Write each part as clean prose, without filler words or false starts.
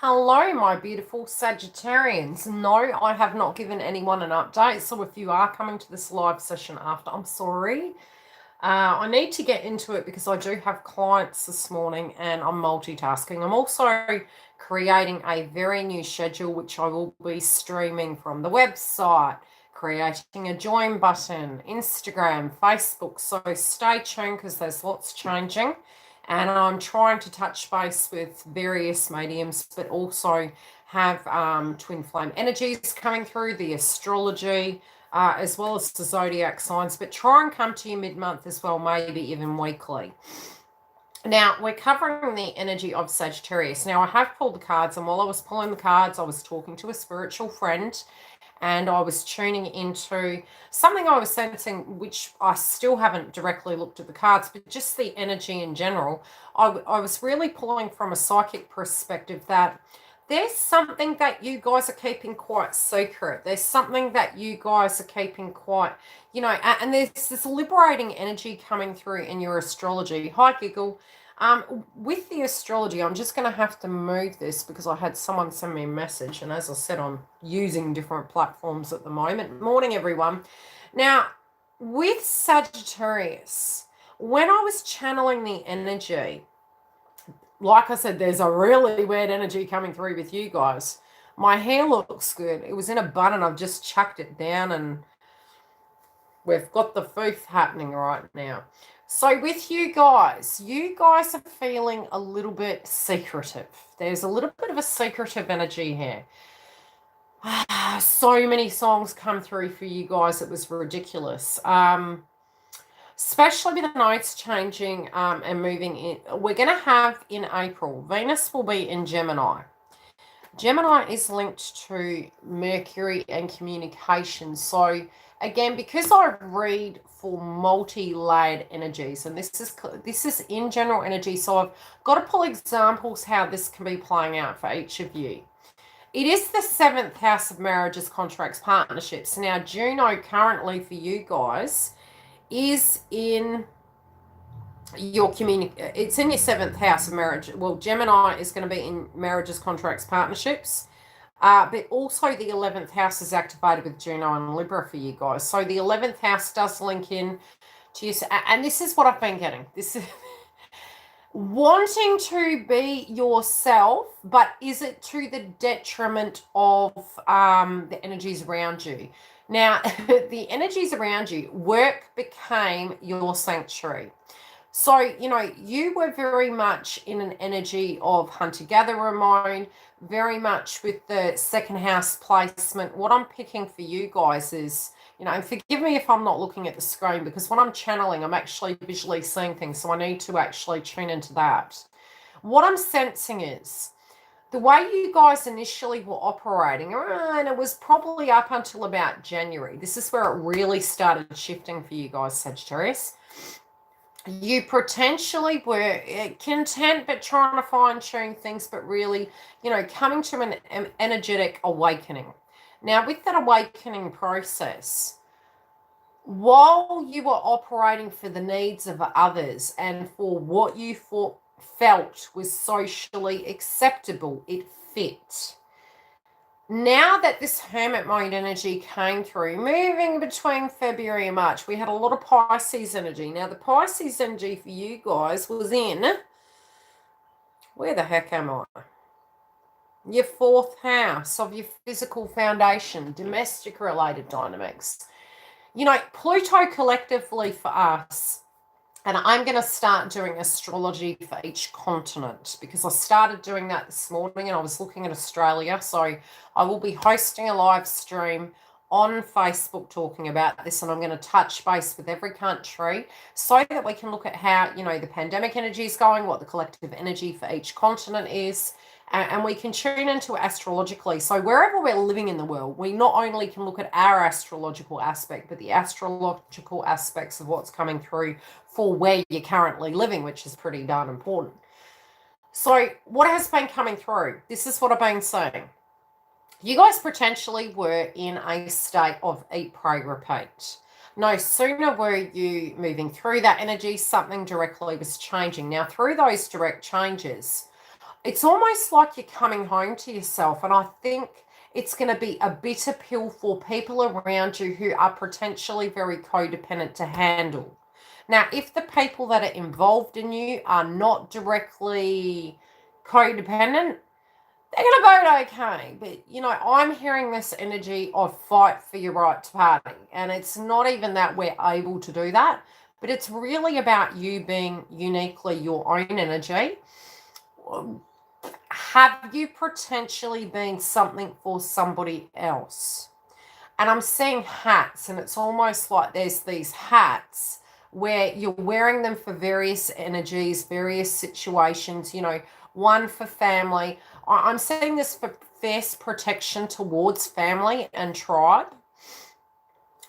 Hello, my beautiful Sagittarians. No, I have not given anyone an update. So if you are coming to this live session after, I'm sorry. I need to get into it because I do have clients this morning and I'm multitasking. I'm also creating a very new schedule, which I will be streaming from the website, creating a join button, Instagram, Facebook. So stay tuned because there's lots changing. And I'm trying to touch base with various mediums, but also have twin flame energies coming through, the astrology, as well as the zodiac signs, but try and come to you mid-month as well, maybe even weekly. Now, we're covering the energy of Sagittarius. Now, I have pulled the cards, and while I was pulling the cards, I was talking to a spiritual friend, and I was tuning into something I was sensing, which I still haven't directly looked at the cards, but just the energy in general. I was really pulling from a psychic perspective that there's something that you guys are keeping quite secret. There's something that you guys are keeping quite, and there's this liberating energy coming through in your astrology. Hi, Giggle. With the astrology, I'm just going to have to move this because I had someone send me a message. And as I said, I'm using different platforms at the moment. Morning, everyone. Now, with Sagittarius, when I was channeling the energy, like I said, there's a really weird energy coming through with you guys. My hair looks good. It was in a bun and I've just chucked it down and we've got the foof happening right now. So with you guys are feeling a little bit secretive. There's a little bit of a secretive energy here. So many songs come through for you guys. It was ridiculous. Especially with the nodes changing and moving in. We're going to have in April, Venus will be in Gemini. Gemini is linked to Mercury and communication. So again, because I read for multi-layered energies, and this is in general energy, so I've got to pull examples how this can be playing out for each of you. It is the 7th house of marriages, contracts, partnerships. Now, Juno currently for you guys is in your it's in your 7th house of marriage. Well, Gemini is going to be in marriages, contracts, partnerships. But also the 11th house is activated with Juno and Libra for you guys. So the 11th house does link in to you. And this is what I've been getting. This is wanting to be yourself, but is it to the detriment of the energies around you? Now, the energies around you, work became your sanctuary. So, you were very much in an energy of hunter-gatherer mode, very much with the 2nd house placement. What I'm picking for you guys is, and forgive me if I'm not looking at the screen because when I'm channeling, I'm actually visually seeing things. So I need to actually tune into that. What I'm sensing is the way you guys initially were operating, and it was probably up until about January. This is where it really started shifting for you guys, Sagittarius. You potentially were content, but trying to fine-tune things, but really, coming to an energetic awakening. Now, with that awakening process, while you were operating for the needs of others and for what you felt was socially acceptable, it fit. Now that this hermit mode energy came through, moving between February and March, we had a lot of Pisces energy. Now, the Pisces energy for you guys was in, where the heck am I? Your 4th house of your physical foundation, domestic-related dynamics. Pluto collectively for us, and I'm going to start doing astrology for each continent because I started doing that this morning and I was looking at Australia. So I will be hosting a live stream on Facebook talking about this, and I'm going to touch base with every country so that we can look at how, the pandemic energy is going, what the collective energy for each continent is, and we can tune into astrologically. So wherever we're living in the world, we not only can look at our astrological aspect, but the astrological aspects of what's coming through for where you're currently living, which is pretty darn important. So what has been coming through? This is what I've been saying. You guys potentially were in a state of eat, pray, repeat. No sooner were you moving through that energy, something directly was changing. Now, through those direct changes, it's almost like you're coming home to yourself. And I think it's going to be a bitter pill for people around you who are potentially very codependent to handle. Now, if the people that are involved in you are not directly codependent, they're going to vote okay. But, you know, I'm hearing this energy of fight for your right to party. And it's not even that we're able to do that, but it's really about you being uniquely your own energy. Have you potentially been something for somebody else? And I'm seeing hats, and it's almost like there's these hats where you're wearing them for various energies, various situations, you know, one for family. I'm seeing this for fierce protection towards family and tribe.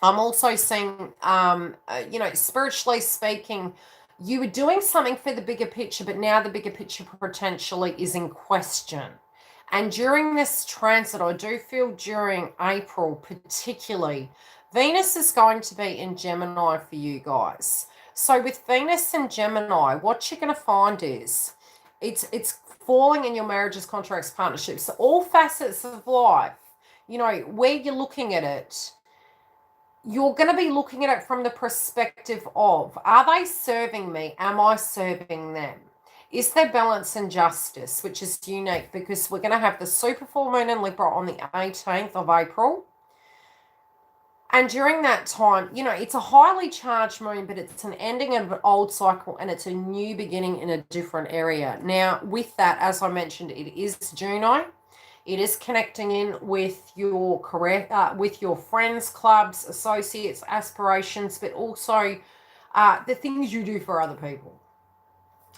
I'm also seeing, you know, spiritually speaking, you were doing something for the bigger picture, but now the bigger picture potentially is in question. And during this transit, I do feel during April particularly, Venus is going to be in Gemini for you guys. So with Venus in Gemini, what you're going to find is it's falling in your marriages, contracts, partnerships, all facets of life. You know, where you're looking at it, you're going to be looking at it from the perspective of, are they serving me? Am I serving them? Is there balance and justice, which is unique because we're going to have the super full moon in Libra on the 18th of April. And during that time, you know, it's a highly charged moon, but it's an ending of an old cycle and it's a new beginning in a different area. Now, with that, as I mentioned, it is Juno. It is connecting in with your career, with your friends, clubs, associates, aspirations, but also the things you do for other people.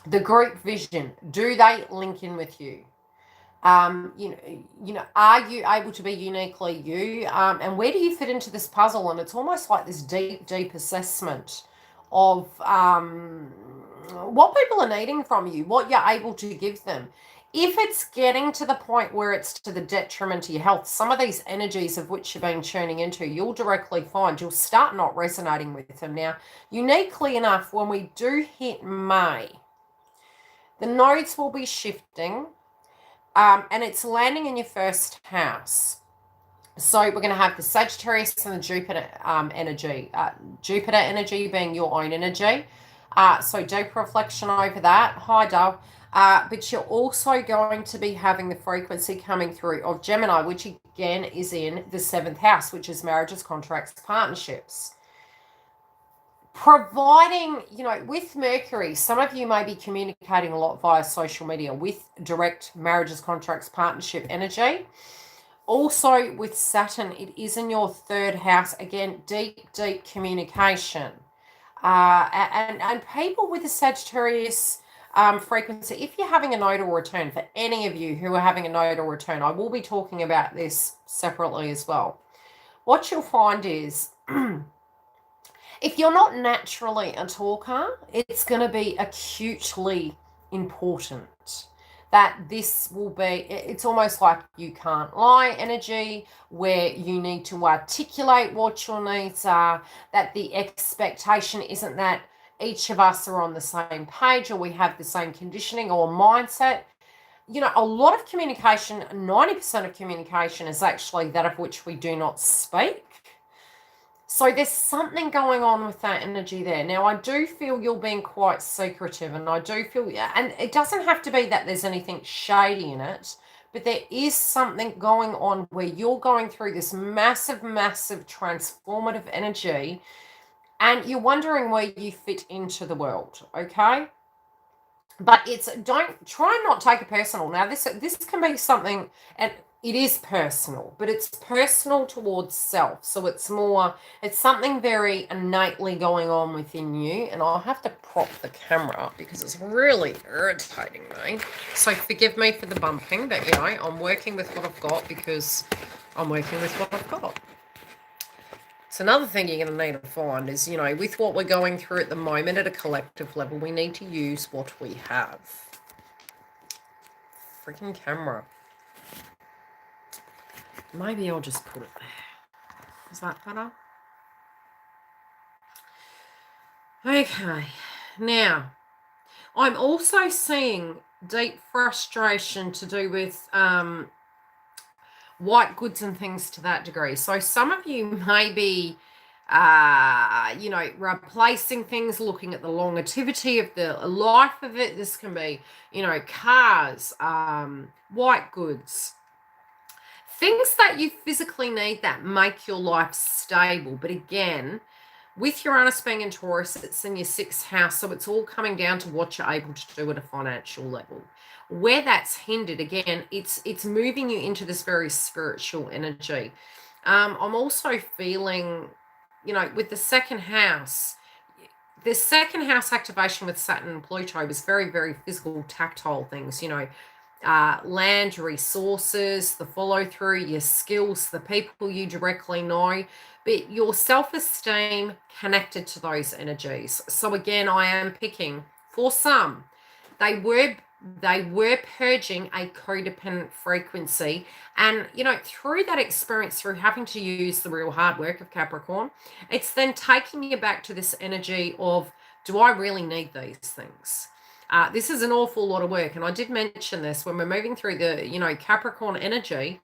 The group vision, do they link in with you? You know, are you able to be uniquely you? And where do you fit into this puzzle? And it's almost like this deep assessment of what people are needing from you, what you're able to give them. If it's getting to the point where it's to the detriment to your health, some of these energies of which you've been tuning into, you'll directly find you'll start not resonating with them. Now, uniquely enough, when we do hit May, the nodes will be shifting, and it's landing in your first house. So we're going to have the Sagittarius and the Jupiter energy. Jupiter energy being your own energy. So deep reflection over that. Hi, Dove. But you're also going to be having the frequency coming through of Gemini, which again is in the 7th house, which is marriages, contracts, partnerships. Providing, you know, with Mercury, some of you may be communicating a lot via social media with direct marriages, contracts, partnership energy. Also with Saturn, it is in your 3rd house. Again, deep communication. And people with the Sagittarius frequency, if you're having a nodal return, for any of you who are having a nodal return, I will be talking about this separately as well. What you'll find is if you're not naturally a talker, it's going to be acutely important that this will be, it's almost like you can't lie energy, where you need to articulate what your needs are, that the expectation isn't that each of us are on the same page or we have the same conditioning or mindset. You know, a lot of communication, 90% of communication is actually that of which we do not speak. So there's something going on with that energy there. Now, I do feel you're being quite secretive, and I do feel, and it doesn't have to be that there's anything shady in it, but there is something going on where you're going through this massive transformative energy, and you're wondering where you fit into the world, okay? But it's, don't try and not take it personal. Now, this can be something, and it is personal, but it's personal towards self. So it's something very innately going on within you. And I'll have to prop the camera up because it's really irritating me. So forgive me for the bumping, but, you know, I'm working with what I've got because I'm working with what I've got. So another thing you're going to need to find is, you know, with what we're going through at the moment at a collective level, we need to use what we have. Freaking camera. Maybe I'll just put it there. Is that better? Okay. Now, I'm also seeing deep frustration to do with white goods and things to that degree. So some of you may be, replacing things, looking at the longevity of the life of it. This can be, cars, white goods, things that you physically need that make your life stable. But again, with Uranus being in Taurus, it's in your 6th house. So it's all coming down to what you're able to do at a financial level. Where that's hindered, again, it's moving you into this very spiritual energy. I'm also feeling, with the 2nd house, the 2nd house activation with Saturn and Pluto was very, very physical, tactile things, land resources, the follow through, your skills, the people you directly know, but your self-esteem connected to those energies. So again, I am picking, for some, they were purging a codependent frequency, and through that experience, through having to use the real hard work of Capricorn, it's then taking you back to this energy of, do I really need these things? This is an awful lot of work, and I did mention this when we're moving through the Capricorn energy.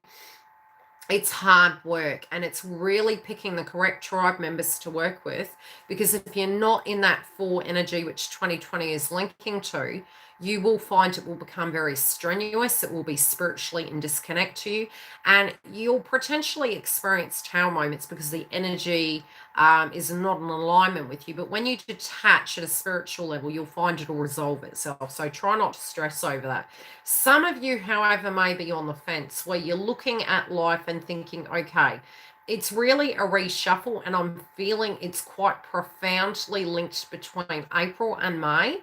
It's hard work, and it's really picking the correct tribe members to work with, because if you're not in that 4 energy, which 2020 is linking to, you will find it will become very strenuous. It will be spiritually in disconnect to you, and you'll potentially experience tail moments because the energy is not in alignment with you. But when you detach at a spiritual level, you'll find it'll resolve itself. So try not to stress over that. Some of you, however, may be on the fence where you're looking at life and thinking, okay, it's really a reshuffle, and I'm feeling it's quite profoundly linked between April and May.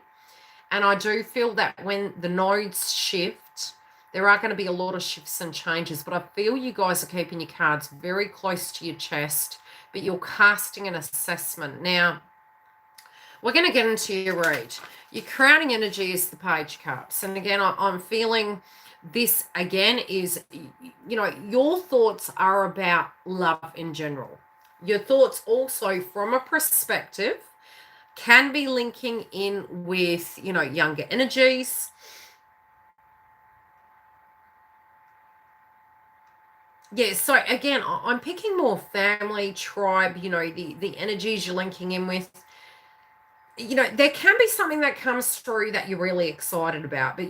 And I do feel that when the nodes shift, there are going to be a lot of shifts and changes, but I feel you guys are keeping your cards very close to your chest, but you're casting an assessment. Now, we're going to get into your read. Your crowning energy is the Page of Cups. And again, I'm feeling this again is, your thoughts are about love in general. Your thoughts also from a perspective can be linking in with, younger energies. Yeah, so again, I'm picking more family, tribe, the energies you're linking in with. There can be something that comes through that you're really excited about, but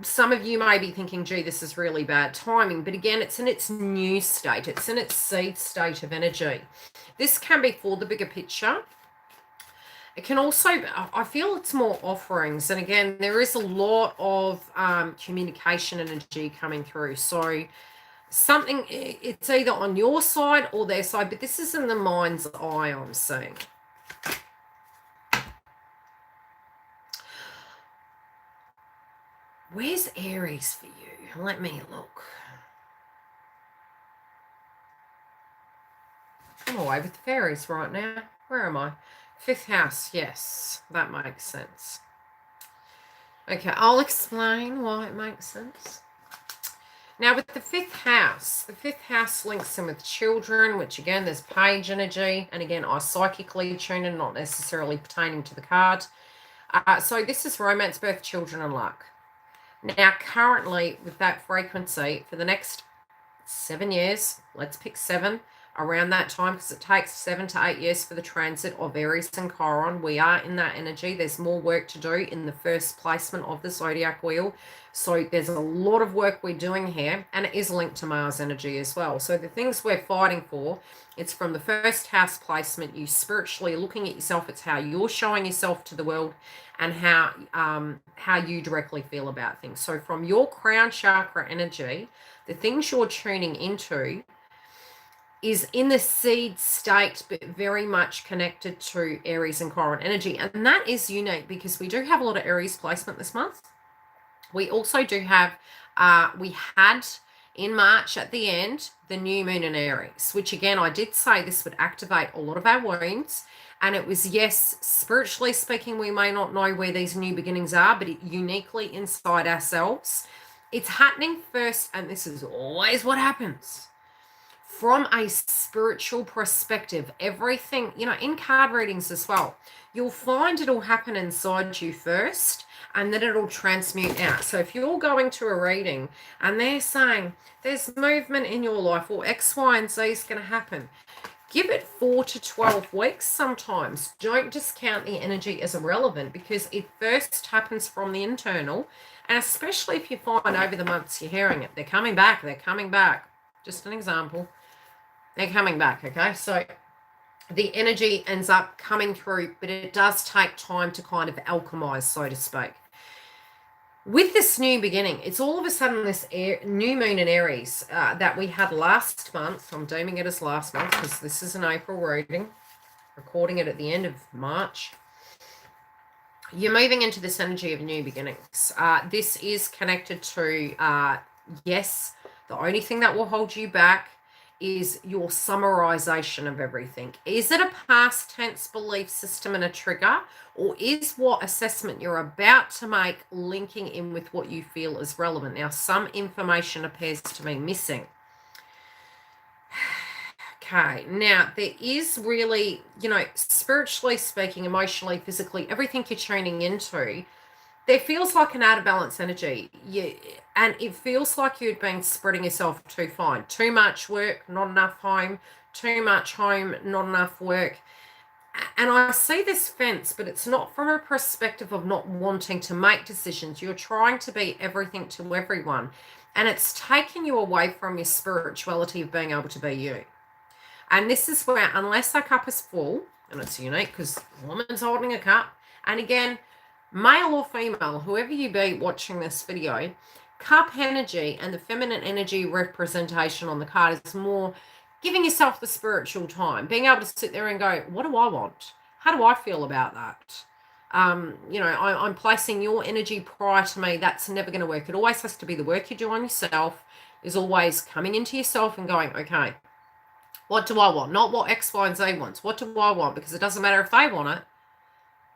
some of you may be thinking, gee, this is really bad timing. But again, it's in its new state. It's in its seed state of energy. This can be for the bigger picture. It can also, I feel it's more offerings. And again, there is a lot of communication energy coming through. So something, it's either on your side or their side, but this is in the mind's eye, I'm seeing. Where's Aries for you? Let me look. I'm away with the fairies right now. Where am I? 5th house. Yes, that makes sense. Okay, I'll explain why it makes sense. Now, with the 5th house links in with children, which again, there's page energy. And again, I psychically tune in, not necessarily pertaining to the card. So this is romance, birth, children, and luck. Now, currently, with that frequency, for the next 7 years, let's pick 7, around that time, because it takes 7 to 8 years for the transit of Aries and Chiron. We are in that energy. There's more work to do in the first placement of the zodiac wheel. So there's a lot of work we're doing here, and it is linked to Mars energy as well. So the things we're fighting for, it's from the 1st house placement, you spiritually looking at yourself. It's how you're showing yourself to the world and how you directly feel about things. So from your crown chakra energy, the things you're tuning into is in the seed state, but very much connected to Aries and Chiron energy. And that is unique because we do have a lot of Aries placement this month. We also do have, we had in March at the end, the new moon in Aries, which again, I did say this would activate a lot of our wounds. And it was, yes, spiritually speaking, we may not know where these new beginnings are, but uniquely inside ourselves. It's happening first, and this is always what happens. From a spiritual perspective, everything, in card readings as well, you'll find it'll happen inside you first, and then it'll transmute out. So if you're going to a reading and they're saying there's movement in your life or X, Y, and Z is going to happen, give it 4 to 12 weeks sometimes. Don't discount the energy as irrelevant, because it first happens from the internal. And especially if you find over the months you're hearing it, they're coming back, they're coming back. Just an example. They're coming back, okay? So the energy ends up coming through, but it does take time to kind of alchemize, so to speak. With this new beginning, it's all of a sudden this new moon in Aries that we had last month. I'm deeming it as last month because this is an April reading, recording it at the end of March. You're moving into this energy of new beginnings. This is connected to, yes, the only thing that will hold you back is your summarization of everything. Is it a past tense belief system and a trigger, or is what assessment you're about to make linking in with what you feel is relevant? Now, some information appears to be missing. Okay, now there is really, spiritually speaking, emotionally, physically, everything you're tuning into, there feels like an out of balance energy. And it feels like you've been spreading yourself too fine. Too much work, not enough home. Too much home, not enough work. And I see this fence, but it's not from a perspective of not wanting to make decisions. You're trying to be everything to everyone. And it's taking you away from your spirituality of being able to be you. And this is where, unless that cup is full, and it's unique because a woman's holding a cup, and again, male or female, whoever you be watching this video, cup energy and the feminine energy representation on the card is more giving yourself the spiritual time, being able to sit there and go, what do I want? How do I feel about that? I'm placing your energy prior to me. That's never going to work. It always has to be the work you do on yourself, is always coming into yourself and going, okay, what do I want? Not what X, Y, and Z wants. What do I want? Because it doesn't matter if they want it.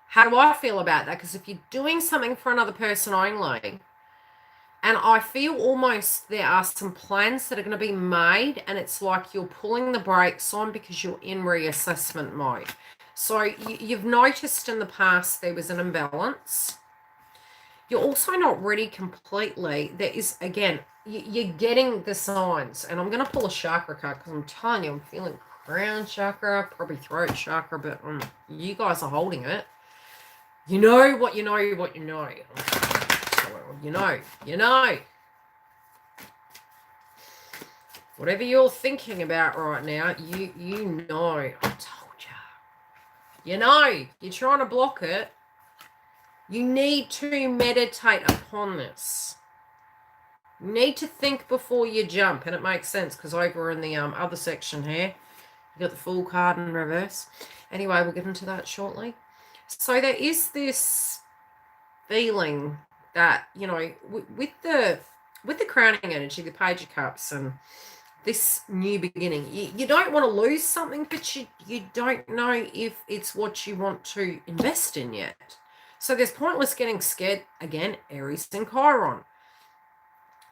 How do I feel about that? Because if you're doing something for another person only, and I feel almost there are some plans that are going to be made, and it's like you're pulling the brakes on because you're in reassessment mode. So you've noticed in the past there was an imbalance. You're also not ready completely. There is, again, you're getting the signs. And I'm going to pull a chakra card because I'm telling you, I'm feeling crown chakra, probably throat chakra, but you guys are holding it. You know what you know, what you know. You know. Whatever you're thinking about right now, you know. I told you. You know, you're trying to block it. You need to meditate upon this. You need to think before you jump, and it makes sense because over in the other section here, you got the Fool card in reverse. Anyway, we'll get into that shortly. So there is this feeling that, with the crowning energy, the Page of Cups, and this new beginning, you don't want to lose something, but you don't know if it's what you want to invest in yet. So there's pointless getting scared. Again, Aries and Chiron.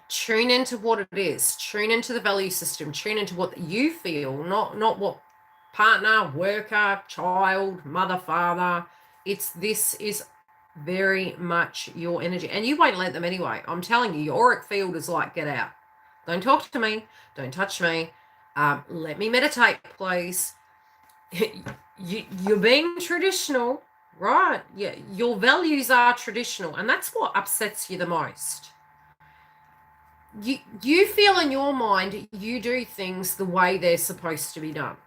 Tune into what it is. Tune into the value system. Tune into what you feel, not what partner, worker, child, mother, father. This is very much your energy. And you won't let them anyway. I'm telling you, your auric field is like, get out. Don't talk to me. Don't touch me. Let me meditate, please. You're being traditional. Right, yeah, your values are traditional, and that's what upsets you the most. You feel in your mind you do things the way they're supposed to be done.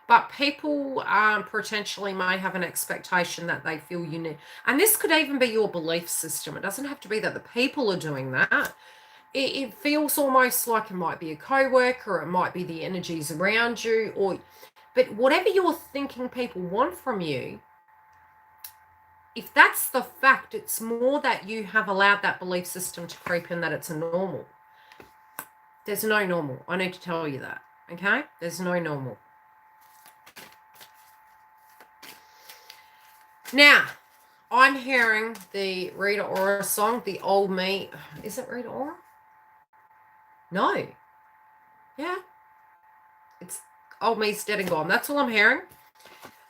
But people potentially may have an expectation that they feel you need. And this could even be your belief system. It doesn't have to be that the people are doing that. It feels almost like it might be a co-worker, it might be the energies around you, but whatever you're thinking people want from you, if that's the fact, it's more that you have allowed that belief system to creep in that it's a normal. There's no normal. I need to tell you that, okay? There's no normal. Now, I'm hearing the Rita Ora song, The Old Me. Is it Rita Ora? No. Yeah. It's Old Me's Dead and Gone. That's all I'm hearing.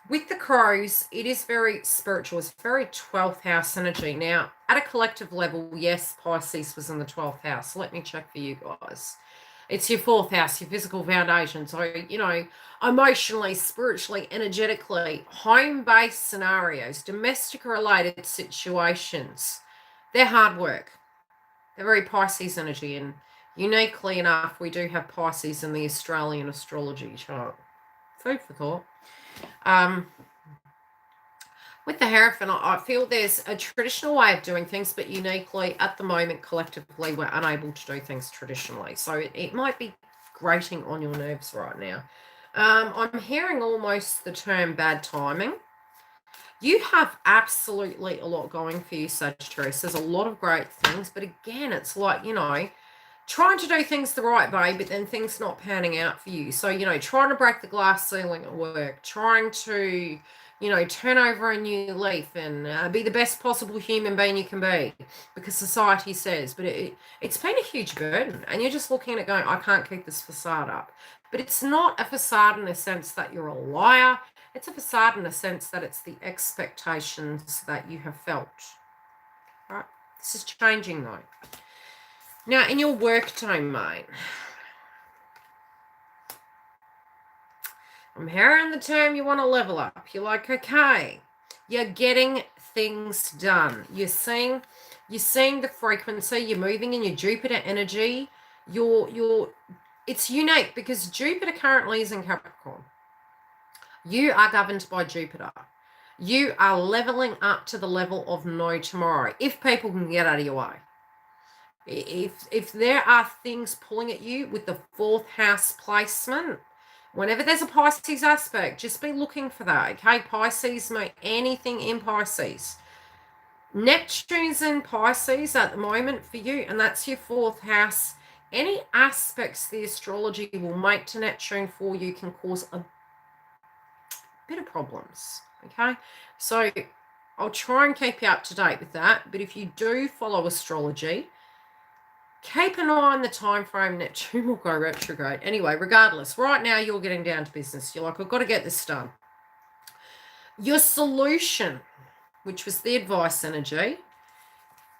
With the crows, it is very spiritual. It's very 12th house energy. Now, at a collective level, yes, Pisces was in the 12th house. So let me check for you guys. It's your 4th house, your physical foundation. So, you know, emotionally, spiritually, energetically, home-based scenarios, domestic-related situations, they're hard work. They're very Pisces energy. And uniquely enough, we do have Pisces in the Australian astrology chart. Food for thought. With the Hierophant, I feel there's a traditional way of doing things, but uniquely at the moment, collectively, we're unable to do things traditionally. So it might be grating on your nerves right now. I'm hearing almost the term bad timing. You have absolutely a lot going for you, Sagittarius. There's a lot of great things, but again, it's like, you know, trying to do things the right way, but then things not panning out for you. So, you know, trying to break the glass ceiling at work, trying to, you know, turn over a new leaf and be the best possible human being you can be, because society says, but it's been a huge burden. And you're just looking at it going, I can't keep this facade up. But it's not a facade in the sense that you're a liar. It's a facade in the sense that it's the expectations that you have felt. All right? This is changing though. Now, in your work domain, I'm hearing the term you want to level up. You're like, okay, you're getting things done. You're seeing the frequency. You're moving in your Jupiter energy. It's unique because Jupiter currently is in Capricorn. You are governed by Jupiter. You are leveling up to the level of no tomorrow, if people can get out of your way. If there are things pulling at you with the 4th house placement, whenever there's a Pisces aspect, just be looking for that. Okay, Pisces, anything in Pisces. Neptune's in Pisces at the moment for you, and that's your 4th house. Any aspects the astrology will make to Neptune for you can cause a bit of problems. Okay, so I'll try and keep you up to date with that. But if you do follow astrology, keep an eye on the time frame. Neptune will go retrograde. Anyway, regardless, right now you're getting down to business. You're like, I've got to get this done. Your solution, which was the advice energy,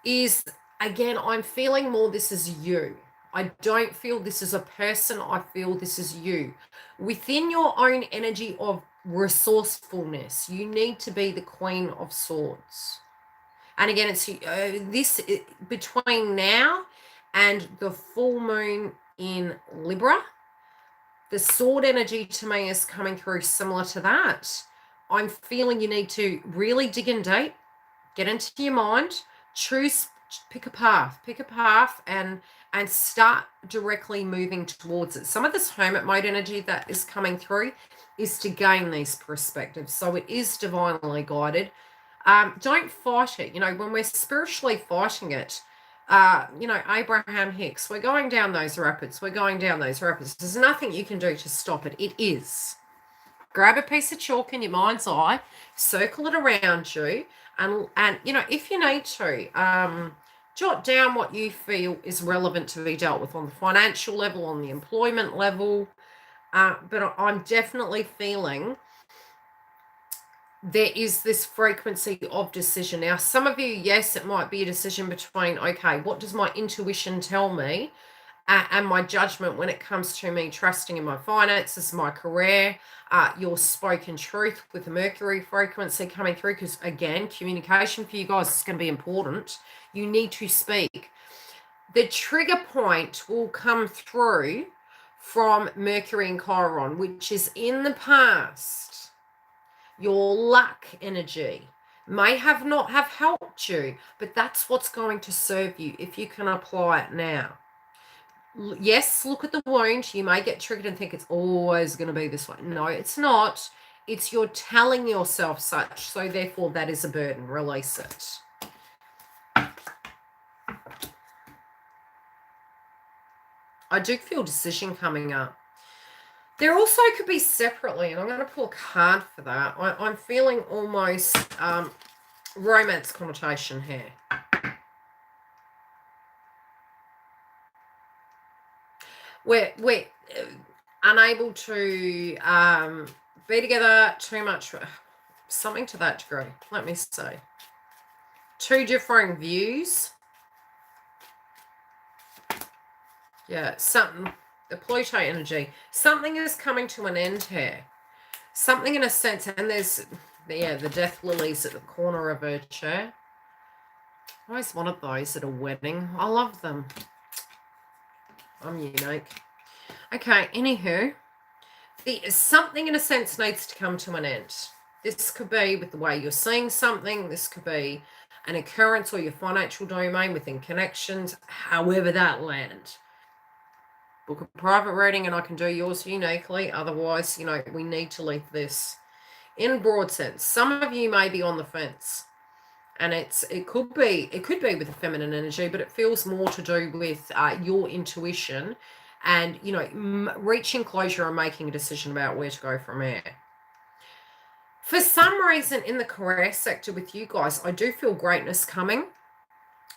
is, again, I'm feeling more this is you. I don't feel this is a person. I feel this is you. Within your own energy of resourcefulness, you need to be the Queen of Swords. And again, it's between now and the full moon in Libra, the sword energy to me is coming through similar to that. I'm feeling you need to really dig in deep, get into your mind, pick a path and start directly moving towards it. Some of this hermit mode energy that is coming through is to gain these perspectives. So it is divinely guided. Don't fight it. You know, when we're spiritually fighting it, you know, Abraham Hicks, we're going down those rapids. There's nothing you can do to stop it. It is. Grab a piece of chalk in your mind's eye, circle it around you, and you know, if you need to, jot down what you feel is relevant to be dealt with on the financial level, on the employment level. But I'm definitely feeling there is this frequency of decision. Now, some of you, yes, it might be a decision between, okay, what does my intuition tell me and my judgment when it comes to me trusting in my finances, my career, your spoken truth with the Mercury frequency coming through, because again, communication for you guys is going to be important. You need to speak. The trigger point will come through from Mercury and Chiron, which is in the past. Your luck energy may not have helped you, but that's what's going to serve you if you can apply it now. Yes, look at the wound. You may get triggered and think it's always going to be this way. No, it's not. It's you're telling yourself such, so therefore that is a burden. Release it. I do feel decision coming up. There also could be separately, and I'm going to pull a card for that. I'm feeling almost romance connotation here. We're unable to be together too much, something to that degree. Let me see. Two differing views. Yeah, something, the Pluto energy. Something is coming to an end here. Something in a sense, and there's, yeah, the death lilies at the corner of her chair. I always wanted those at a wedding. I love them. I'm unique. Okay, anywho, something in a sense needs to come to an end. This could be with the way you're seeing something. This could be an occurrence or your financial domain within connections, however that lands. Book a private reading and I can do yours uniquely. Otherwise, you know, we need to leave this in broad sense. Some of you may be on the fence. And it could be with the feminine energy, but it feels more to do with your intuition and, you know, reaching closure and making a decision about where to go from here. For some reason in the career sector with you guys, I do feel greatness coming,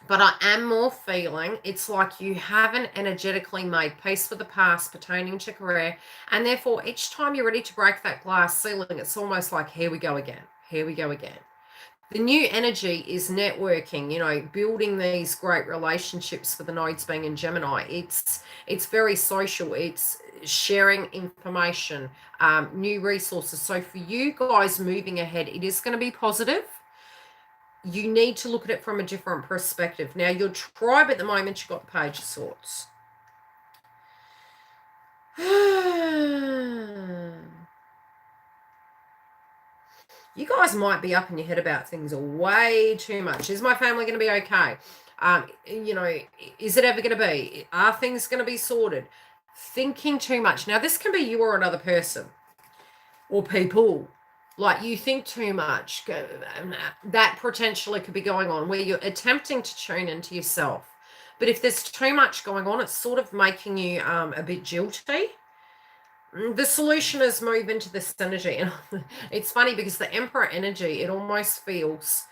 but I am more feeling it's like you haven't energetically made peace with the past pertaining to career, and therefore each time you're ready to break that glass ceiling, it's almost like, here we go again, here we go again. The new energy is networking, you know, building these great relationships with the nodes being in Gemini. It's very social. It's sharing information, new resources. So for you guys moving ahead, it is going to be positive. You need to look at it from a different perspective. Now, your tribe at the moment, you've got the Page of Swords. You guys might be up in your head about things way too much. Is my family going to be okay? You know, is it ever going to be? Are things going to be sorted? Thinking too much. Now, this can be you or another person or people. Like, you think too much. That potentially could be going on where you're attempting to tune into yourself. But if there's too much going on, it's sort of making you a bit jilty. The solution is move into this energy. And it's funny because the Emperor energy, it almost feels,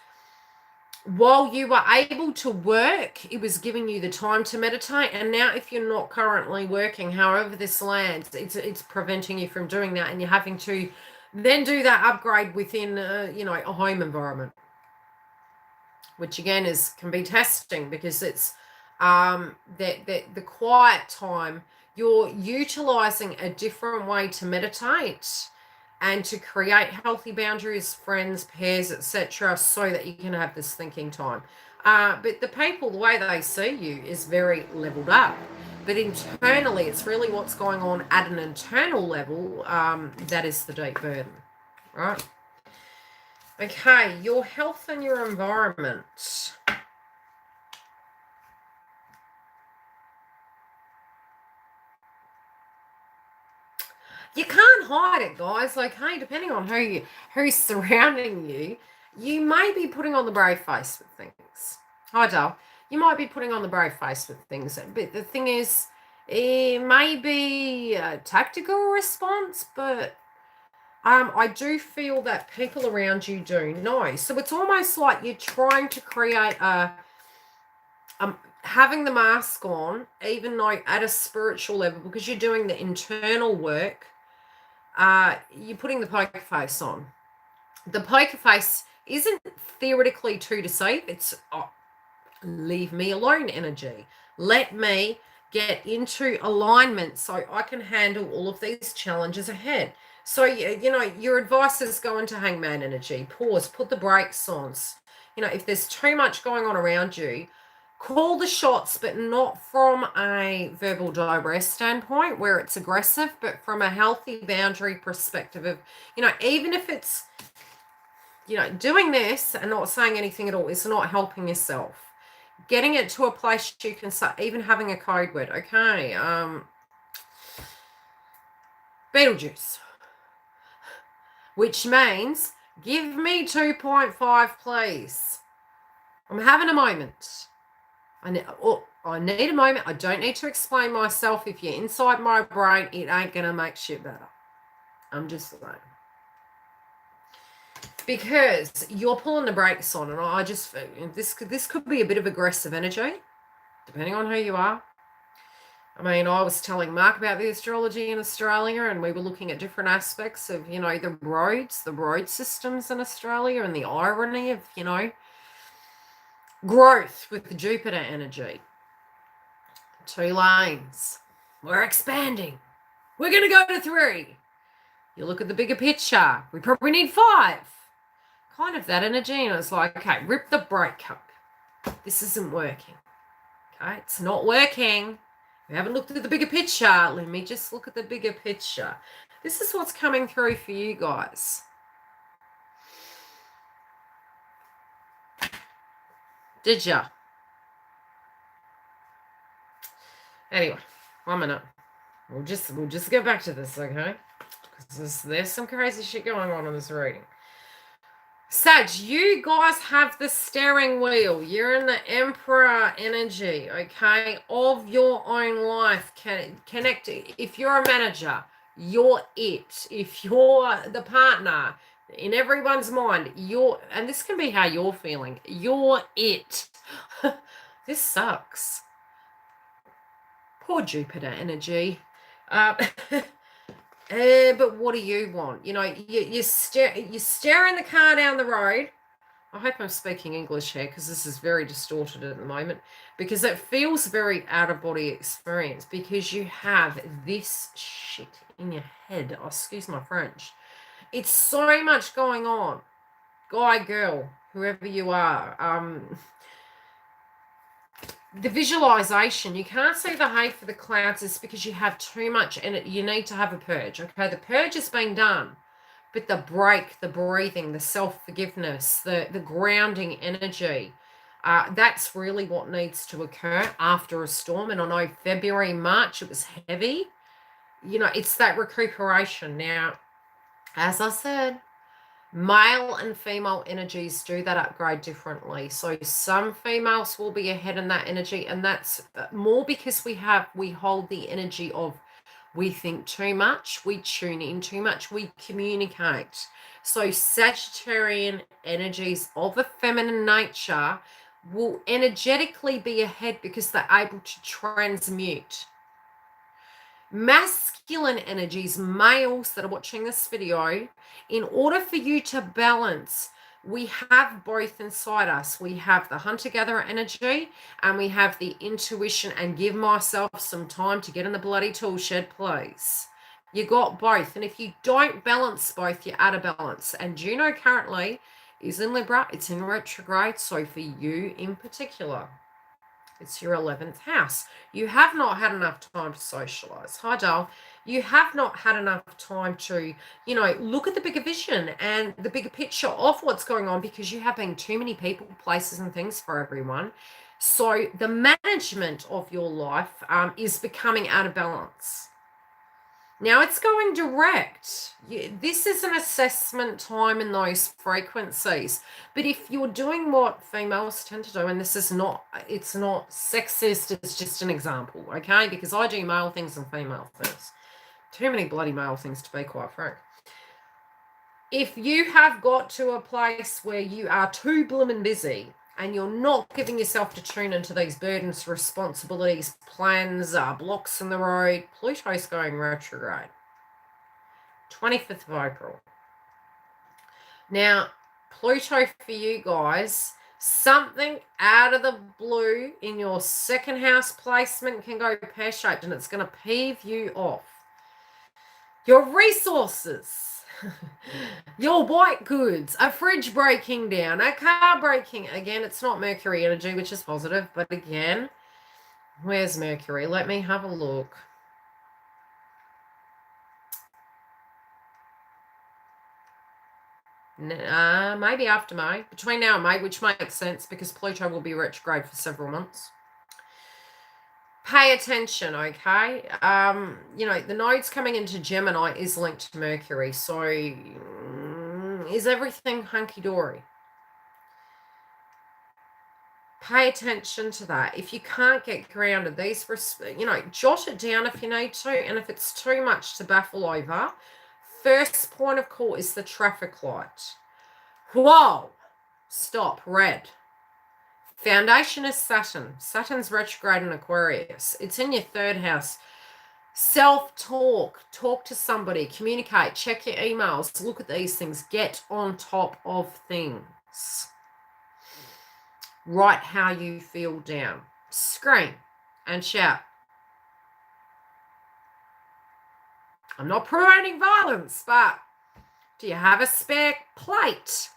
while you were able to work, it was giving you the time to meditate. And now if you're not currently working, however this lands, it's preventing you from doing that. And you're having to then do that upgrade within, you know, a home environment. Which again can be testing because it's the quiet time. You're utilizing a different way to meditate and to create healthy boundaries, friends, pairs, etc., so that you can have this thinking time. But the people, the way they see you is very leveled up. But internally, it's really what's going on at an internal level that is the deep burden, right? Okay, your health and your environment. You can't hide it, guys. Like, hey, depending on who's surrounding you, you may be putting on the brave face with things. Hi, Dale. You might be putting on the brave face with things. But the thing is, it may be a tactical response, but I do feel that people around you do know. So it's almost like you're trying to create having the mask on, even though at a spiritual level, because you're doing the internal work, you're putting the poker face on. The poker face isn't theoretically to deceive. It's leave me alone energy. Let me get into alignment so I can handle all of these challenges ahead. So, you know, your advice is go into hangman energy. Pause, put the brakes on. You know, if there's too much going on around you, call the shots, but not from a verbal digress standpoint where it's aggressive, but from a healthy boundary perspective of, you know, even if it's, you know, doing this and not saying anything at all, it's not helping yourself. Getting it to a place you can start, even having a code word. Okay, Beetlejuice, which means give me 2.5, please. I'm having a moment. I need a moment. I don't need to explain myself. If you're inside my brain, it ain't going to make shit better. I'm just saying. Because you're pulling the brakes on, and I just this could be a bit of aggressive energy, depending on who you are. I mean, I was telling Mark about the astrology in Australia, and we were looking at different aspects of, the road systems in Australia, and the irony of, growth with the Jupiter energy. 2 lanes. We're expanding. We're going to go to 3. You look at the bigger picture. We probably need 5. Kind of that energy. And it's like, okay, rip the brake up. This isn't working. Okay, it's not working. We haven't looked at the bigger picture. Let me just look at the bigger picture. This is what's coming through for you guys. Did ya? Anyway, 1 minute. We'll just go back to this, okay? Because there's some crazy shit going on in this reading. Sag, you guys have the steering wheel. You're in the Emperor energy, okay, of your own life. Connect. If you're a manager, you're it. If you're the partner, in everyone's mind, and this can be how you're feeling, you're it. This sucks. Poor Jupiter energy. But what do you want? You're staring the car down the road. I hope I'm speaking English here because this is very distorted at the moment, because it feels very out-of-body experience because you have this shit in your head. Oh, excuse my French. It's so much going on. Guy, girl, whoever you are. The visualization, you can't see the hay for the clouds is because you have too much and you need to have a purge. Okay, the purge has been done, but the break, the breathing, the self-forgiveness, the grounding energy, that's really what needs to occur after a storm. And I know February, March, it was heavy. It's that recuperation. Now, as I said, male and female energies do that upgrade differently. So some females will be ahead in that energy, and that's more because we hold the energy of we think too much, we tune in too much, we communicate. So Sagittarian energies of a feminine nature will energetically be ahead because they're able to transmute. Masculine energies, males that are watching this video, in order for you to balance, we have both inside us. We have the hunter-gatherer energy and we have the intuition and give myself some time to get in the bloody tool shed, please. You got both. And if you don't balance both, you're out of balance. And Juno currently is in Libra. It's in retrograde. So for you in particular, it's your 11th house. You have not had enough time to socialize. Hi, Dale. You have not had enough time to, look at the bigger vision and the bigger picture of what's going on because you have been too many people, places, and things for everyone. So the management of your life is becoming out of balance. Now it's going direct. This is an assessment time in those frequencies. But if you're doing what females tend to do, and it's not sexist, it's just an example, okay? Because I do male things and female things. Too many bloody male things to be quite frank. If you have got to a place where you are too blooming busy and you're not giving yourself to tune into these burdens, responsibilities, plans, blocks in the road, Pluto's going retrograde. 25th of April. Now, Pluto for you guys, something out of the blue in your second house placement can go pear-shaped and it's going to peeve you off. Your resources. Your white goods, a fridge breaking down, a car breaking. Again, it's not Mercury energy, which is positive. But again, where's Mercury? Let me have a look. Maybe after May. Between now and May, which makes sense because Pluto will be retrograde for several months. Pay attention, okay? The nodes coming into Gemini is linked to Mercury. So is everything hunky-dory? Pay attention to that. If you can't get grounded, jot it down if you need to. And if it's too much to baffle over, first point of call is the traffic light. Whoa! Stop. Red. Foundation is Saturn. Saturn's retrograde in Aquarius. It's in your 3rd house. Self-talk. Talk to somebody. Communicate. Check your emails. Look at these things. Get on top of things. Write how you feel down. Scream and shout. I'm not promoting violence, but do you have a spare plate?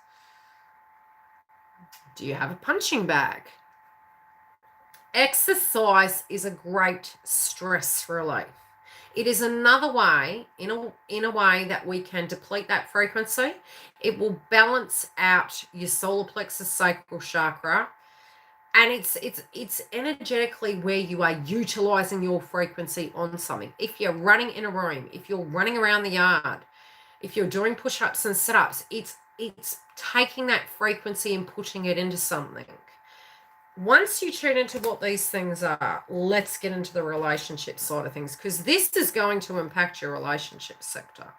Do you have a punching bag? Exercise is a great stress relief. It is another way, in a way, that we can deplete that frequency. It will balance out your solar plexus sacral chakra. And it's energetically where you are utilizing your frequency on something. If you're running in a room, if you're running around the yard, if you're doing push-ups and sit-ups, it's taking that frequency and putting it into something. Once you tune into what these things are, let's get into the relationship side of things, because this is going to impact your relationship sector.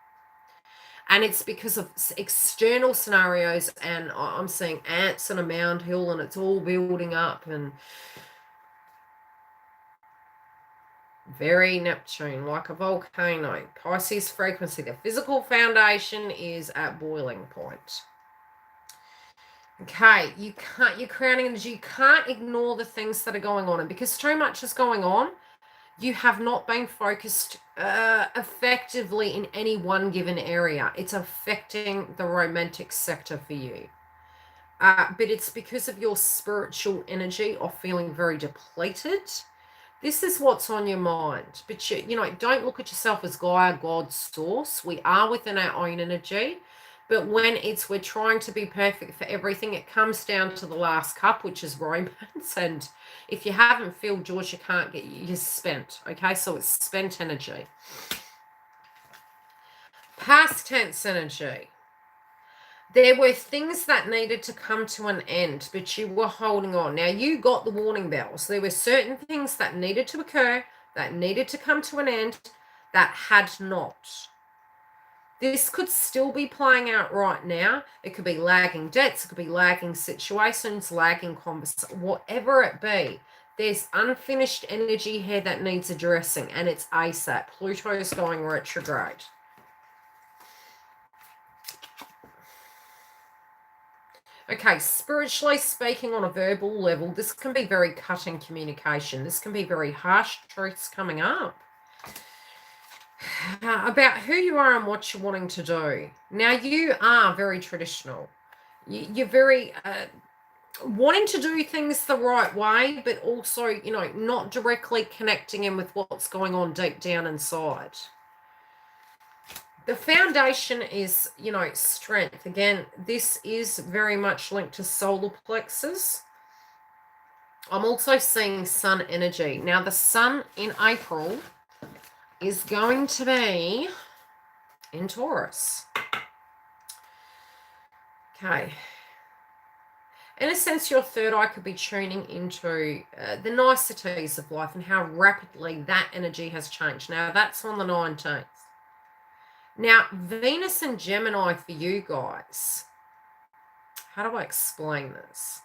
And it's because of external scenarios, and I'm seeing ants on a mound hill, and it's all building up, and very Neptune, like a volcano. Pisces frequency, the physical foundation is at boiling point. Okay, you're crowning energy. You can't ignore the things that are going on, and because too much is going on, you have not been focused effectively in any one given area. It's affecting the romantic sector for you. But it's because of your spiritual energy of feeling very depleted. This is what's on your mind. But, don't look at yourself as Gaia, God, source. We are within our own energy. But when we're trying to be perfect for everything, it comes down to the last cup, which is romance. And if you haven't filled yours, you're spent. Okay, so it's spent energy. Past tense energy. There were things that needed to come to an end, but you were holding on. Now, you got the warning bells. There were certain things that needed to occur, that needed to come to an end, that had not. This could still be playing out right now. It could be lagging debts. It could be lagging situations, lagging conversations, whatever it be. There's unfinished energy here that needs addressing, and it's ASAP. Pluto is going retrograde. Okay, spiritually speaking, on a verbal level, this can be very cutting communication. This can be very harsh truths coming up. About who you are and what you're wanting to do. Now, you are very traditional. You're very wanting to do things the right way, but also, not directly connecting in with what's going on deep down inside. The foundation is, strength. Again, this is very much linked to solar plexus. I'm also seeing sun energy. Now, the sun in April is going to be in Taurus. Okay. In a sense, your third eye could be tuning into the niceties of life and how rapidly that energy has changed. Now, that's on the 19th. Now, Venus and Gemini for you guys. How do I explain this?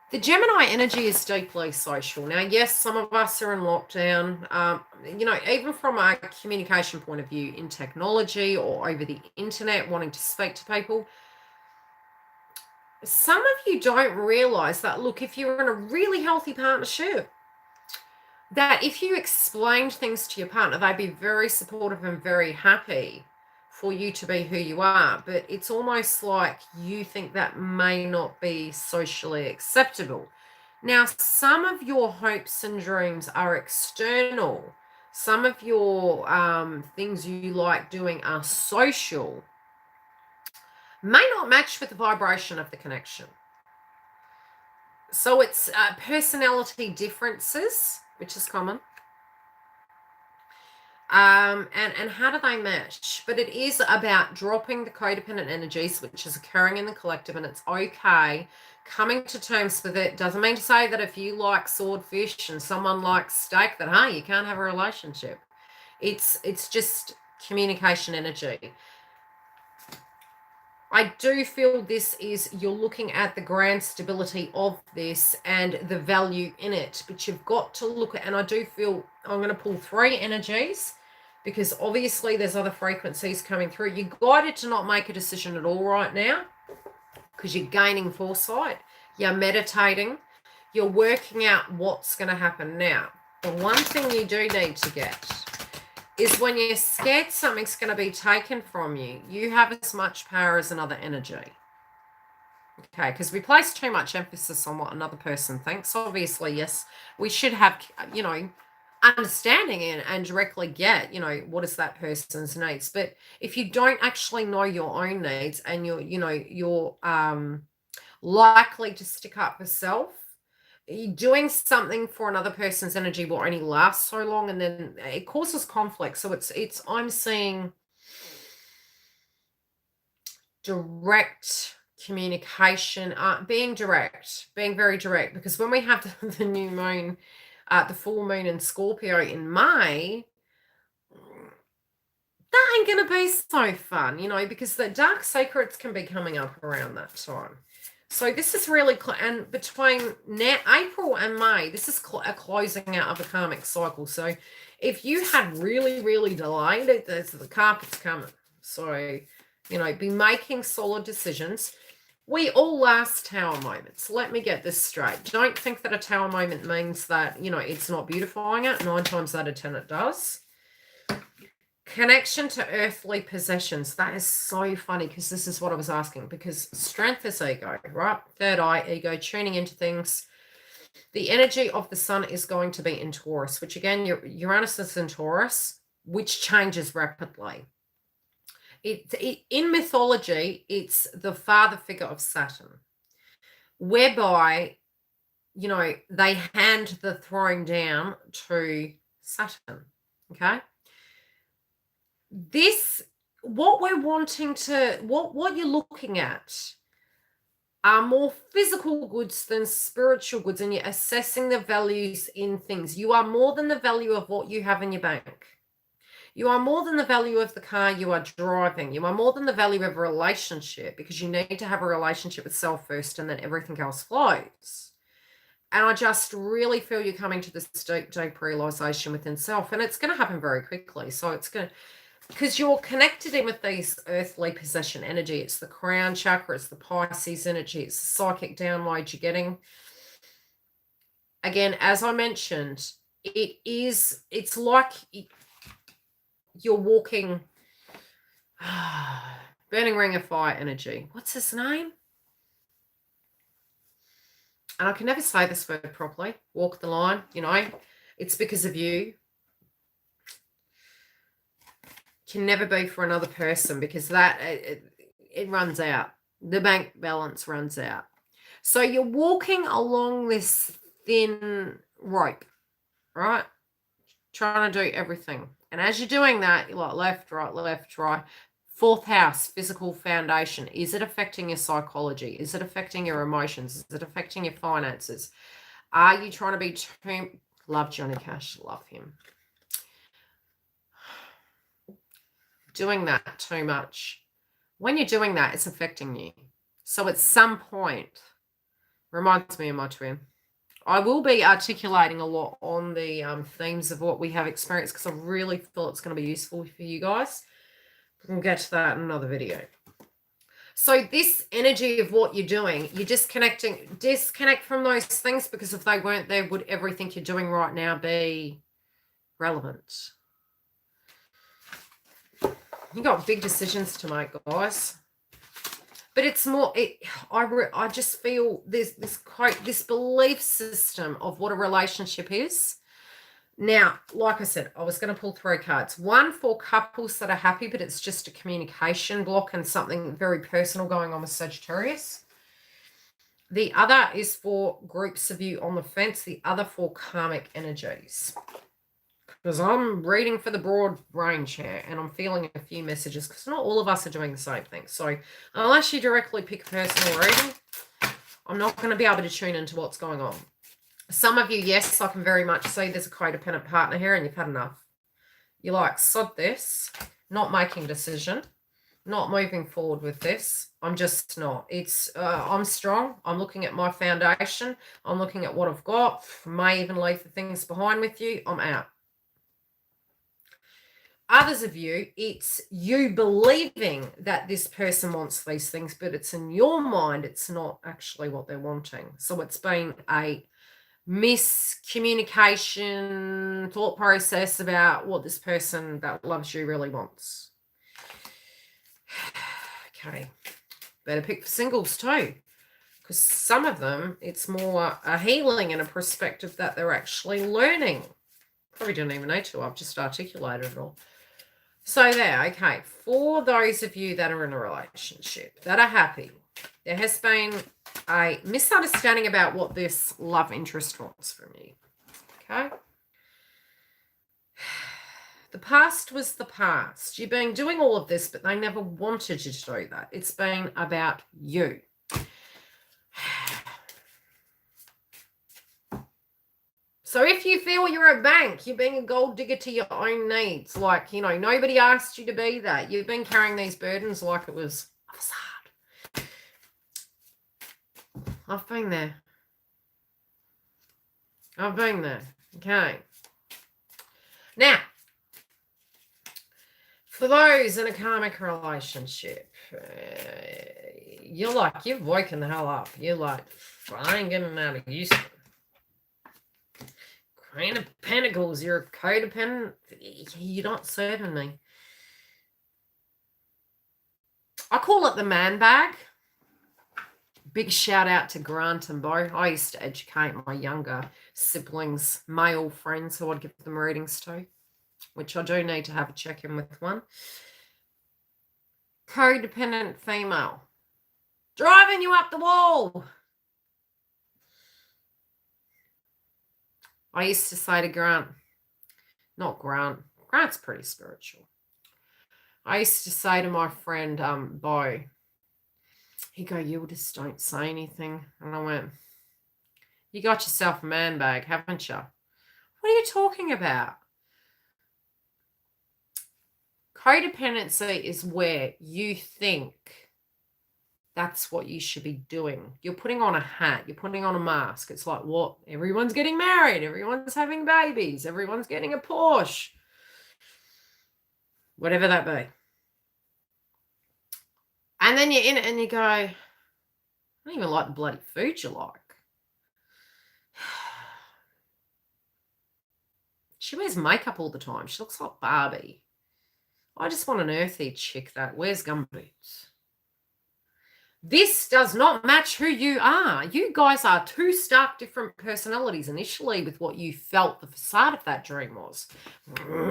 The Gemini energy is deeply social. Now, yes, some of us are in lockdown. Even from a communication point of view in technology or over the internet, wanting to speak to people. Some of you don't realize that, look, if you're in a really healthy partnership, that if you explained things to your partner, they'd be very supportive and very happy for you to be who you are. But it's almost like you think that may not be socially acceptable. Now, some of your hopes and dreams are external. Some of your things you like doing are social. May not match with the vibration of the connection. So it's personality differences, which is common. And how do they mesh? But it is about dropping the codependent energies, which is occurring in the collective, and it's okay coming to terms with it. Doesn't mean to say that if you like swordfish and someone likes steak, that, hey, you can't have a relationship. It's just communication energy. I do feel this is, you're looking at the grand stability of this and the value in it, but you've got to look at, and I do feel I'm going to pull 3 energies because obviously there's other frequencies coming through. You're guided to not make a decision at all right now because you're gaining foresight, you're meditating, you're working out what's going to happen now. The one thing you do need to get is when you're scared something's going to be taken from you, you have as much power as another energy. Okay, because we place too much emphasis on what another person thinks. Obviously, yes, we should have, understanding and directly get, what is that person's needs. But if you don't actually know your own needs and you're likely to stick up for self, doing something for another person's energy will only last so long, and then it causes conflict. So I'm seeing direct communication, being very direct, because when we have the new moon, the full moon in Scorpio in May, that ain't gonna be so fun, because the dark secrets can be coming up around that time. So this is really, and between April and May, this is a closing out of a karmic cycle. So if you had really, really delayed it, the carpet's coming. So, be making solid decisions. We all last tower moments. Let me get this straight. Don't think that a tower moment means that, it's not beautifying it. 9 times out of 10 it does. Connection to earthly possessions. That is so funny because this is what I was asking, because strength is ego, right? Third eye, ego, tuning into things. The energy of the sun is going to be in Taurus, which again, Uranus is in Taurus, which changes rapidly. In mythology, it's the father figure of Saturn, whereby, they hand the throne down to Saturn, okay? What you're looking at are more physical goods than spiritual goods, and you're assessing the values in things. You are more than the value of what you have in your bank. You are more than the value of the car you are driving. You are more than the value of a relationship, because you need to have a relationship with self first, and then everything else flows. And I just really feel you're coming to this deep realization within self, and it's going to happen very quickly. So it's going to, because you're connected in with these earthly possession energy. It's the crown chakra, it's the Pisces energy, it's the psychic download you're getting. Again, as I mentioned, it's like you're walking burning ring of fire energy. What's his name? And I can never say this word properly. Walk the line, it's because of you. Can never be for another person, because that it runs out. The bank balance runs out. So you're walking along this thin rope, right? Trying to do everything. And as you're doing that, you're like left, right. 4th house, physical foundation. Is it affecting your psychology? Is it affecting your emotions? Is it affecting your finances? Are you trying to be too... Love Johnny Cash. Love him. Doing that too much. When you're doing that, it's affecting you. So at some point, reminds me of my twin. I will be articulating a lot on the themes of what we have experienced, because I really feel it's going to be useful for you guys. We'll get to that in another video. So this energy of what you're doing, you're disconnect from those things, because if they weren't there, would everything you're doing right now be relevant? You got big decisions to make, guys. But it's more, I just feel this belief system of what a relationship is. Now, like I said, I was going to pull 3 cards. One for couples that are happy, but it's just a communication block and something very personal going on with Sagittarius. The other is for groups of you on the fence. The other for karmic energies. Because I'm reading for the broad range here, and I'm feeling a few messages, because not all of us are doing the same thing. So unless you directly pick a personal reading, I'm not going to be able to tune into what's going on. Some of you, yes, I can very much see there's a codependent partner here, and you've had enough. You're like, sod this, not making a decision. Not moving forward with this. I'm just not. It's I'm strong. I'm looking at my foundation. I'm looking at what I've got. May even leave the things behind with you. I'm out. Others of you, it's you believing that this person wants these things, but it's in your mind, it's not actually what they're wanting. So it's been a miscommunication thought process about what this person that loves you really wants. Okay, better pick for singles too, because some of them, it's more a healing and a perspective that they're actually learning. Probably didn't even need to. I've just articulated it all. So there, okay, for those of you that are in a relationship, that are happy, there has been a misunderstanding about what this love interest wants from you, okay? The past was the past. You've been doing all of this, but they never wanted you to do that. It's been about you. So if you feel you're a bank, you're being a gold digger to your own needs, like, you know, nobody asked you to be that. You've been carrying these burdens like it was a facade. I've been there. I've been there. Okay. Now, for those in a karmic relationship, you're like, you've woken the hell up. You're like, I ain't getting out of Houston. Queen of Pentacles, you're a codependent. You're not serving me. I call it the man bag. Big shout out to Grant and Bo. I used to educate my younger siblings, male friends who I'd give them readings to, which I do need to have a check-in with one. Codependent female. Driving you up the wall. I used to say to Grant, not Grant, Grant's pretty spiritual. I used to say to my friend, Bo, he'd go, Yildiz, don't say anything. And I went, you got yourself a man bag, haven't you? What are you talking about? Codependency is where you think that's what you should be doing. You're putting on a hat. You're putting on a mask. It's like, what? Everyone's getting married. Everyone's having babies. Everyone's getting a Porsche. Whatever that be. And then you're in it and you go, I don't even like the bloody food you like. She wears makeup all the time. She looks like Barbie. I just want an earthy chick that wears gumboots. This does not match who you are. You guys are two stark different personalities initially with what you felt the facade of that dream was.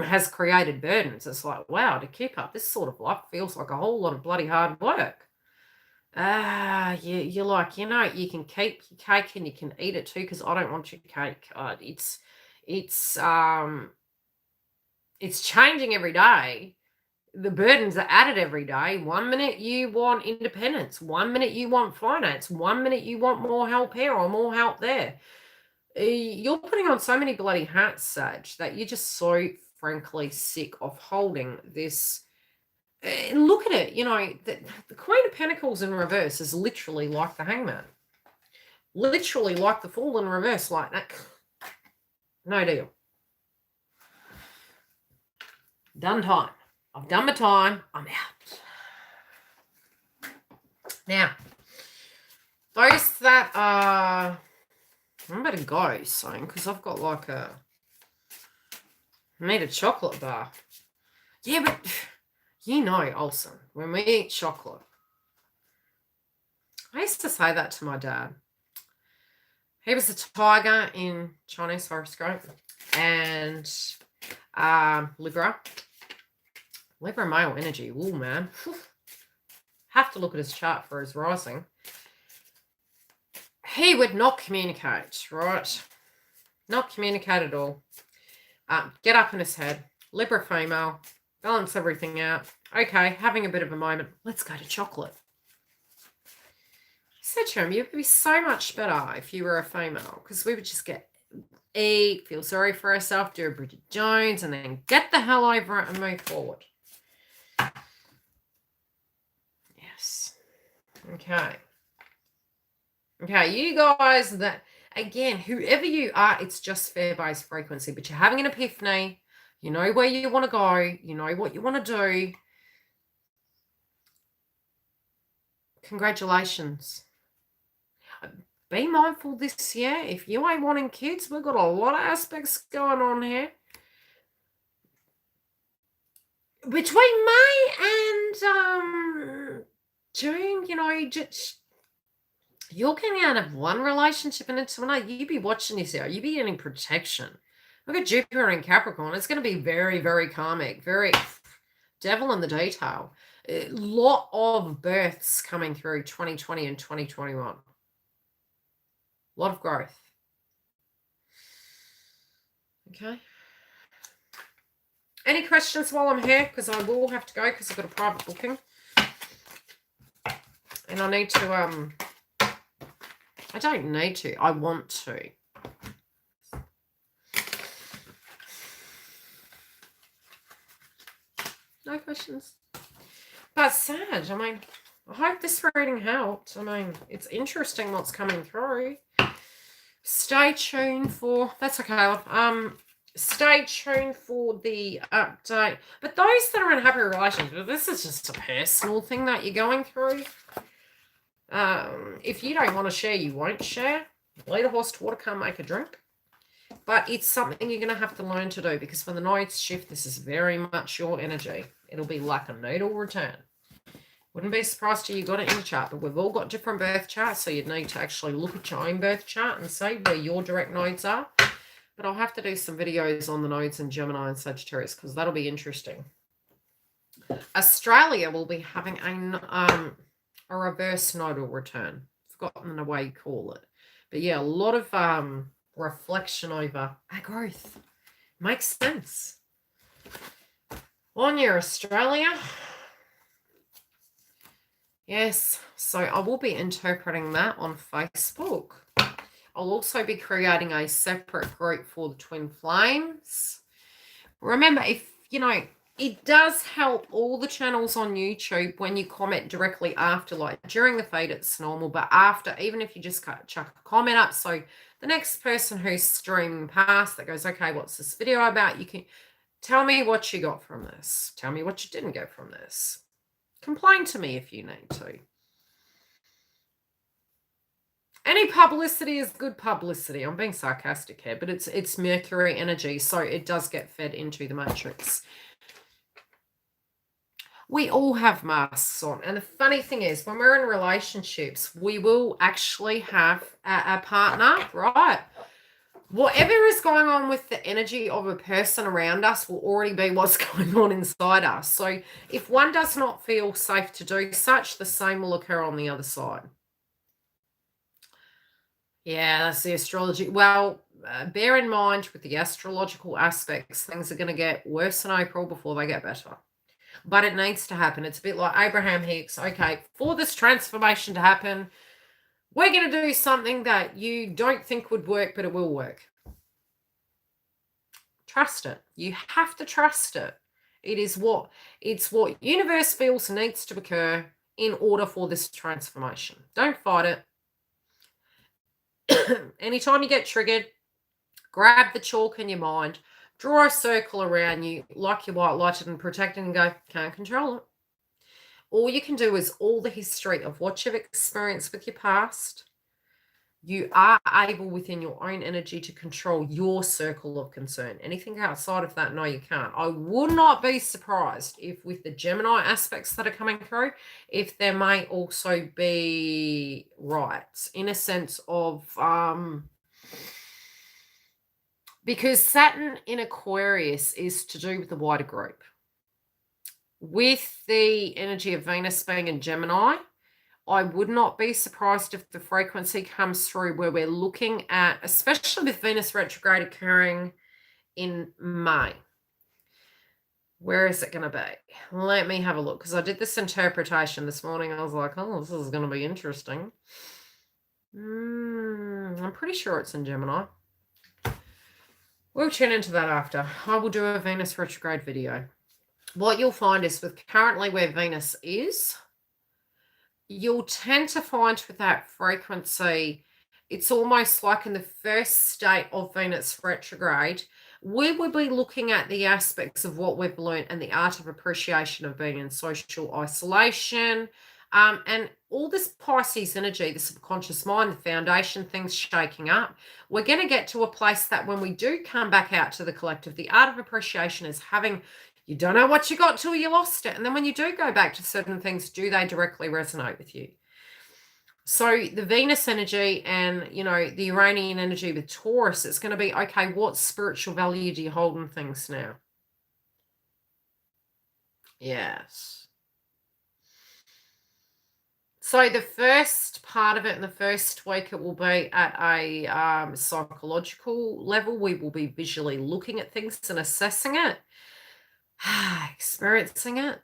Has created burdens. It's like, wow, to keep up this sort of life feels like a whole lot of bloody hard work. You're like, you know, you can keep your cake and you can eat it too because I don't want your cake. It's changing every day. The burdens are added every day. 1 minute you want independence. 1 minute you want finance. 1 minute you want more help here or more help there. You're putting on so many bloody hats, Sag, that you're just so frankly sick of holding this. Look at it. You know, the Queen of Pentacles in reverse is literally like the Hangman. Literally like the Fool in reverse, like that. No deal. Done time. I've done my time. I'm out. Now, those that are... I'm better go soon because I've got like I need a chocolate bar. Yeah, but you know, Olsen, when we eat chocolate, I used to say that to my dad. He was a tiger in Chinese horoscope and Libra. Libra male energy. Ooh, man. Have to look at his chart for his rising. He would not communicate, right? Not communicate at all. Get up in his head. Libra female. Balance everything out. Okay, having a bit of a moment. Let's go to chocolate. I said to him, you'd be so much better if you were a female because we would just eat, feel sorry for ourselves, do a Bridget Jones, and then get the hell over it and move forward. Okay. Okay, you guys, that again, whoever you are, it's just fair-based frequency, but you're having an epiphany. You know where you want to go. You know what you want to do. Congratulations. Be mindful this year. If you ain't wanting kids, we've got a lot of aspects going on here. Between May and June, you know, just you're getting out of one relationship and into another. You be watching this out. You be getting protection. Look at Jupiter in Capricorn. It's going to be very, very karmic, very devil in the detail. A lot of births coming through 2020 and 2021. A lot of growth. Okay. Any questions while I'm here? Because I will have to go because I've got a private booking. And I need to, I don't need to. I want to. No questions. But Sag, I mean, I hope this reading helped. I mean, it's interesting what's coming through. Stay tuned for, that's okay. Stay tuned for the update. But those that are in happy relationships, this is just a personal thing that you're going through. If you don't want to share, you won't share. Lead a horse to water, can't make a drink. But it's something you're going to have to learn to do, because when the nodes shift, this is very much your energy. It'll be like a nodal return. Wouldn't be surprised till you got it in the chart, but we've all got different birth charts, so you'd need to actually look at your own birth chart and see where your direct nodes are. But I'll have to do some videos on the nodes in Gemini and Sagittarius, because that'll be interesting. Australia will be having a reverse nodal return. Forgotten the way you call it. But yeah, a lot of reflection over our growth. Makes sense. On your Australia. Yes, so I will be interpreting that on Facebook. I'll also be creating a separate group for the twin flames. Remember, if, you know, it does help all the channels on YouTube when you comment directly after, like during the feed, it's normal, but after, even if you just chuck a comment up, so the next person who's streaming past that goes, okay, what's this video about? You can tell me what you got from this. Tell me what you didn't get from this. Complain to me if you need to. Any publicity is good publicity. I'm being sarcastic here, but it's Mercury energy, so it does get fed into the matrix. We all have masks on. And the funny thing is, when we're in relationships, we will actually have a partner, right? Whatever is going on with the energy of a person around us will already be what's going on inside us. So if one does not feel safe to do such, the same will occur on the other side. Yeah, that's the astrology. Well, bear in mind with the astrological aspects, things are going to get worse in April before they get better. But it needs to happen. It's a bit like Abraham Hicks. Okay, for this transformation to happen, we're going to do something that you don't think would work, but it will work. Trust it. You have to trust it. It's what universe feels needs to occur in order for this transformation. Don't fight it. Anytime you get triggered, grab the chalk in your mind, draw a circle around you like you're white lighted and protected, and go, can't control it. All you can do is all the history of what you've experienced with your past. You are able within your own energy to control your circle of concern. Anything outside of that, no, you can't. I would not be surprised if with the Gemini aspects that are coming through, if there may also be rights in a sense of, because Saturn in Aquarius is to do with the wider group. With the energy of Venus being in Gemini, I would not be surprised if the frequency comes through where we're looking at, especially with Venus retrograde occurring in May. Where is it going to be? Let me have a look, because I did this interpretation this morning. I was like, oh, this is going to be interesting. I'm pretty sure it's in Gemini. We'll tune into that after. I will do a Venus retrograde video. What you'll find is with currently where Venus is, you'll tend to find with that frequency, it's almost like in the first state of Venus retrograde, we will be looking at the aspects of what we've learned and the art of appreciation of being in social isolation, and all this Pisces energy, the subconscious mind, the foundation, things shaking up. We're going to get to a place that when we do come back out to the collective, the art of appreciation is having, you don't know what you got till you lost it. And then when you do go back to certain things, do they directly resonate with you? So the Venus energy and, the Uranian energy with Taurus, it's going to be, okay, what spiritual value do you hold in things now? Yes. So the first part of it in the first week, it will be at a psychological level. We will be visually looking at things and assessing it, experiencing it.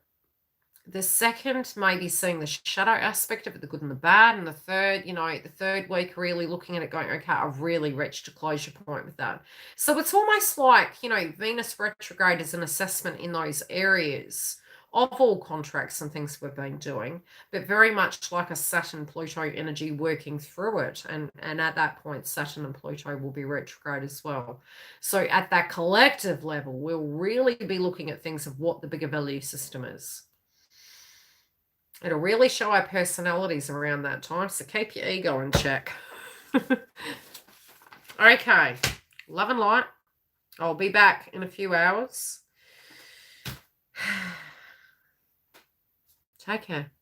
The second, maybe seeing the shadow aspect of it, the good and the bad. And the third, the third week, really looking at it going, okay, I've really reached a closure point with that. So it's almost like, Venus retrograde is an assessment in those areas of all contracts and things we've been doing, but very much like a Saturn Pluto energy working through it. And at that point, Saturn and Pluto will be retrograde as well. So at that collective level, we'll really be looking at things of what the bigger value system is. It'll really show our personalities around that time, so keep your ego in check. Okay, love and light. I'll be back in a few hours. Take care.